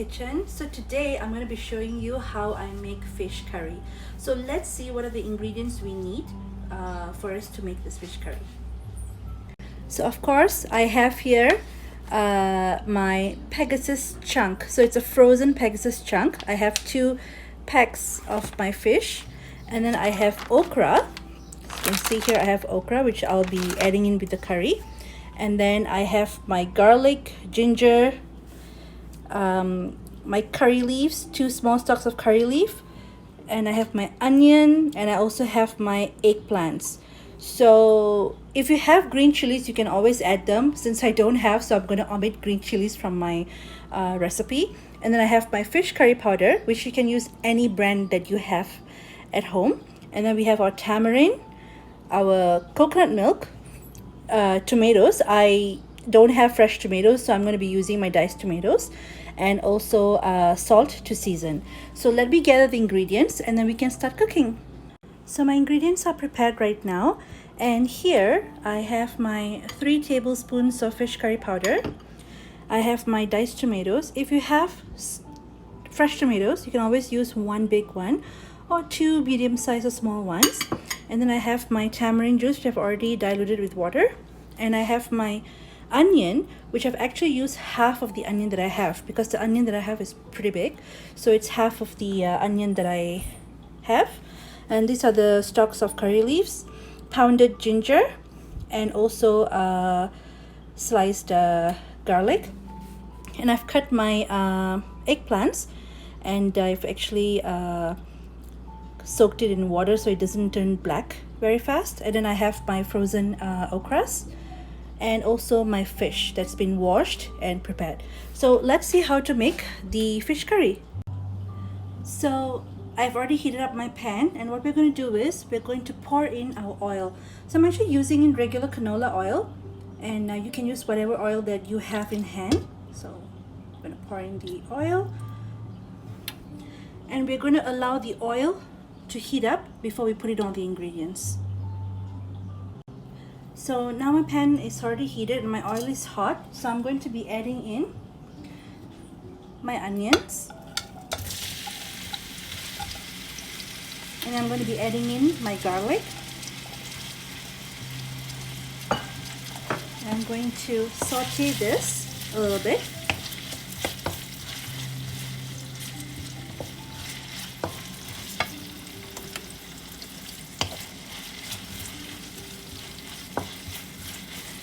kitchen. So today I'm going to be showing you how I make fish curry. So let's see what are the ingredients we need for us to make this fish curry. So of course I have here my Pegasus chunk. So it's a frozen Pegasus chunk. I have 2 packs of my fish, and then I have okra. You can see here I have okra, which I'll be adding in with the curry. And then I have my garlic, ginger, my curry leaves, 2 small stalks of curry leaf, and I have my onion, and I also have my eggplants. So if you have green chilies, you can always add them. Since I don't have, so I'm going to omit green chilies from my recipe. And then I have my fish curry powder, which you can use any brand that you have at home. And then we have our tamarind, our coconut milk, tomatoes. I don't have fresh tomatoes, so I'm going to be using my diced tomatoes, and also salt to season. So let me gather the ingredients and then we can start cooking. So my ingredients are prepared right now, and here I have my 3 tablespoons of fish curry powder. I have my diced tomatoes. If you have fresh tomatoes, you can always use 1 big one or 2 medium sized or small ones. And then I have my tamarind juice, which I've already diluted with water. And I have my onion, which I've actually used half of the onion that I have, because the onion that I have is pretty big. So it's half of the onion that I have. And these are the stalks of curry leaves, pounded ginger, and also sliced garlic. And I've cut my eggplants, and I've actually soaked it in water so it doesn't turn black very fast. And then I have my frozen okras, and also my fish that's been washed and prepared. So let's see how to make the fish curry. So I've already heated up my pan, and what we're going to do is we're going to pour in our oil. So I'm actually using in regular canola oil, and you can use whatever oil that you have in hand. So I'm going to pour in the oil, and we're going to allow the oil to heat up before we put in all the ingredients. So now my pan is already heated and my oil is hot, so I'm going to be adding in my onions, and I'm going to be adding in my garlic. And I'm going to saute this a little bit.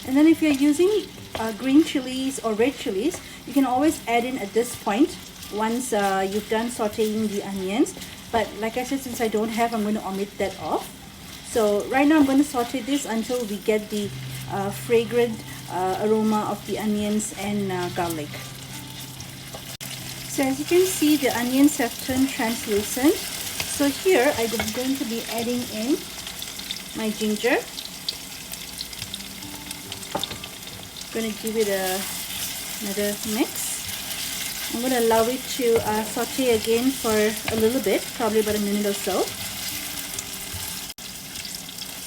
And then if you're using green chilies or red chilies, you can always add in at this point once you've done sauteing the onions. But like I said, since I don't have, I'm going to omit that off. So right now I'm going to saute this until we get the fragrant aroma of the onions and garlic. So as you can see, the onions have turned translucent. So here I'm going to be adding in my ginger. I'm going to give it another mix. I'm going to allow it to saute again for a little bit, probably about a minute or so.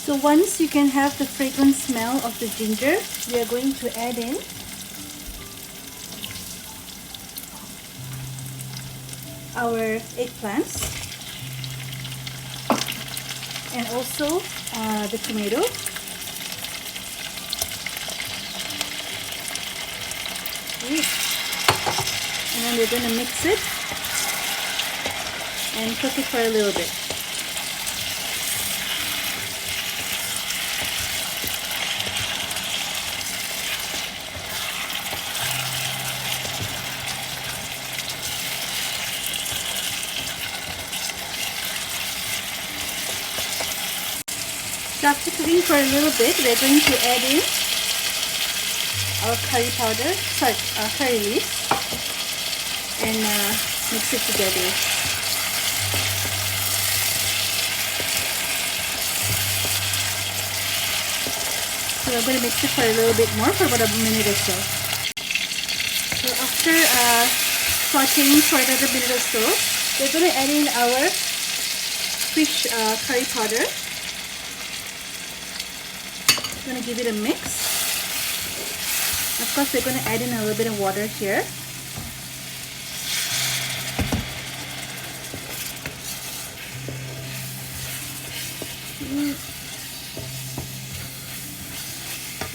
So once you can have the fragrant smell of the ginger, we are going to add in our eggplants, and also the tomato. And then we're going to mix it and cook it for a little bit. So after cooking for a little bit, we're going to add in our curry powder, curry leaves, and mix it together. So I'm going to mix it for a little bit more, for about a minute or so. So after sauteing for another minute or so, we're going to add in our fish curry powder. I'm going to give it a mix. Of course, we're going to add in a little bit of water here.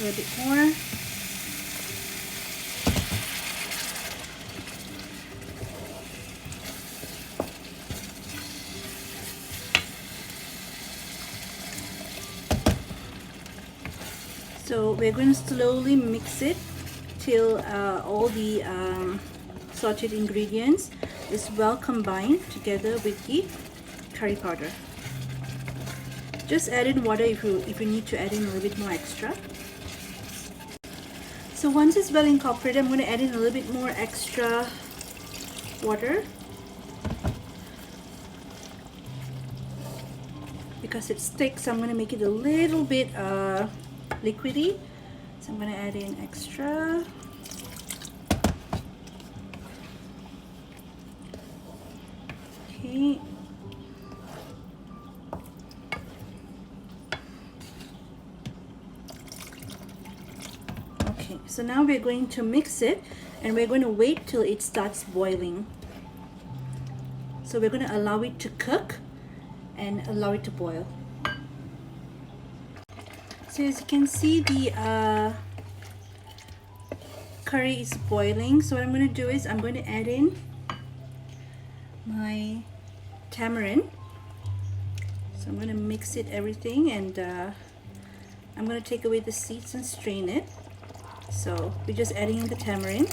A little bit more. So we're going to slowly mix it till all the sauteed ingredients is well combined together with the curry powder. Just add in water if you need to add in a little bit more extra. So once it's well incorporated, I'm going to add in a little bit more extra water because it's thick, so I'm going to make it a little bit liquidy. So I'm going to add in extra. Okay. Okay, so now we're going to mix it and we're going to wait till it starts boiling. So we're going to allow it to cook and allow it to boil. So as you can see, the curry is boiling. So what I'm going to do is I'm going to add in my tamarind. So I'm going to mix it everything, and I'm going to take away the seeds and strain it. So we're just adding in the tamarind.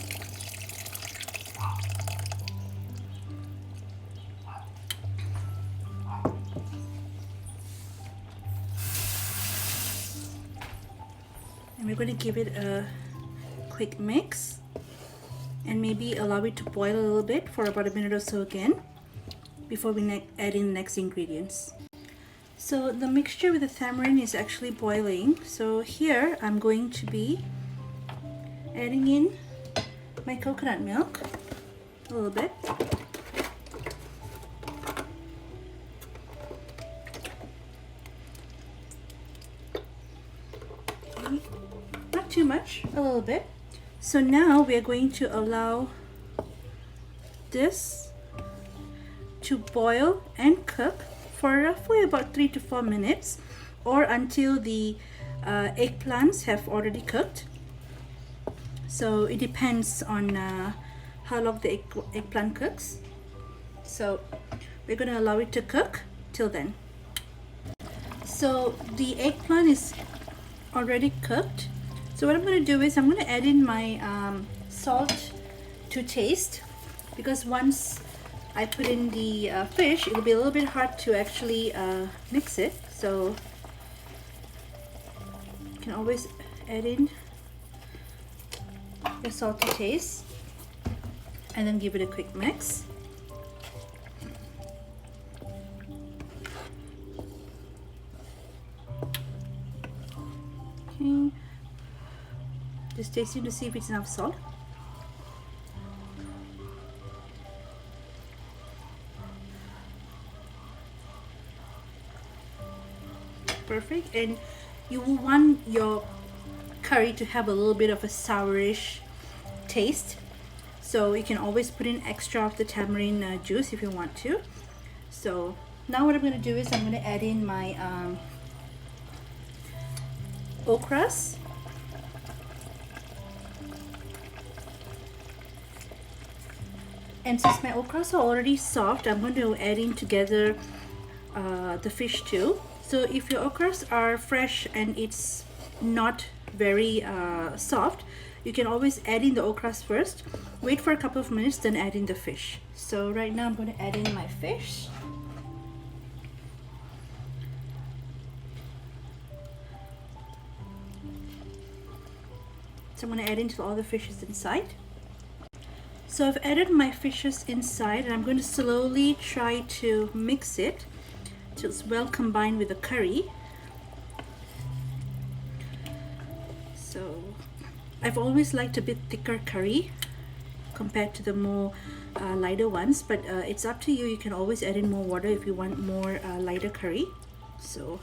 And we're going to give it a quick mix and maybe allow it to boil a little bit for about a minute or so again before we add in the next ingredients. So the mixture with the tamarind is actually boiling. So here I'm going to be adding in my coconut milk a little bit. Okay. Not too much, a little bit. So now we are going to allow this to boil and cook for roughly about 3 to 4 minutes, or until the eggplants have already cooked. So it depends on how long the eggplant cooks. So we're going to allow it to cook till then. So the eggplant is already cooked. So what I'm going to do is I'm going to add in my salt to taste, because once I put in the fish, it'll be a little bit hard to actually mix it. So you can always add in your salt to taste and then give it a quick mix. Okay. Just tasting to see if it's enough salt. Perfect. And you will want your curry to have a little bit of a sourish taste, so you can always put in extra of the tamarind juice if you want to. So now what I'm going to do is I'm going to add in my okras. And since my okras are already soft, I'm going to add in together the fish too. So if your okras are fresh and it's not very soft, you can always add in the okras first, wait for a couple of minutes, then add in the fish. So right now I'm going to add in my fish. So I'm going to add in till all the fish is inside. So I've added my fishes inside, and I'm going to slowly try to mix it till it's well combined with the curry. So I've always liked a bit thicker curry compared to the more lighter ones, but it's up to you. You can always add in more water if you want more lighter curry. So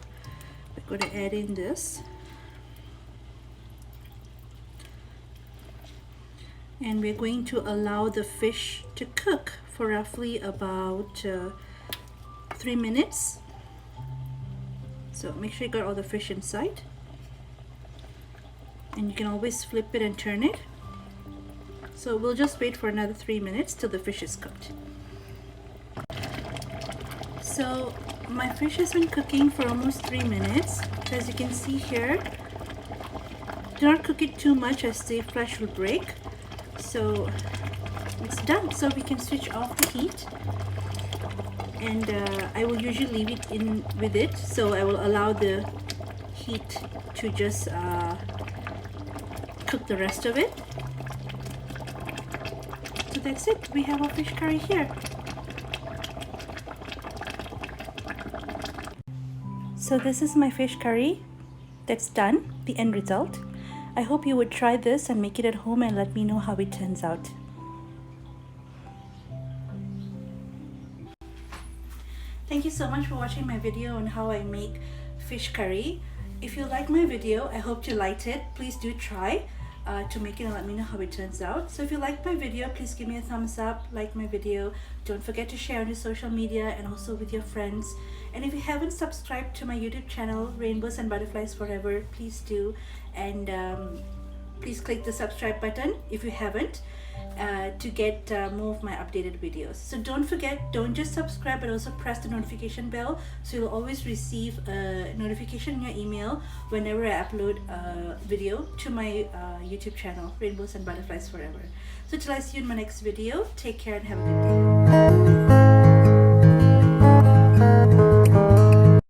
we're going to add in this. And we're going to allow the fish to cook for roughly about 3 minutes. So make sure you got all the fish inside. and you can always flip it and turn it. So we'll just wait for another 3 minutes till the fish is cooked. So my fish has been cooking for almost 3 minutes. So as you can see here, do not cook it too much as the flesh will break. So it's done. So we can switch off the heat, and I will usually leave it in with it. So I will allow the heat to just cook the rest of it. So that's it. We have our fish curry here. So this is my fish curry that's done, the end result. I hope you would try this and make it at home and let me know how it turns out. Thank you so much for watching my video on how I make fish curry. If you like my video, I hope you liked it. Please do try to make it and let me know how it turns out. So if you like my video, please give me a thumbs up, like my video. Don't forget to share on your social media and also with your friends. And if you haven't subscribed to my YouTube channel, Rainbows and Butterflies Forever, please do. And please click the subscribe button if you haven't to get more of my updated videos. So don't forget, don't just subscribe, but also press the notification bell so you'll always receive a notification in your email whenever I upload a video to my YouTube channel, Rainbows and Butterflies Forever. So till I see you in my next video, take care and have a good day.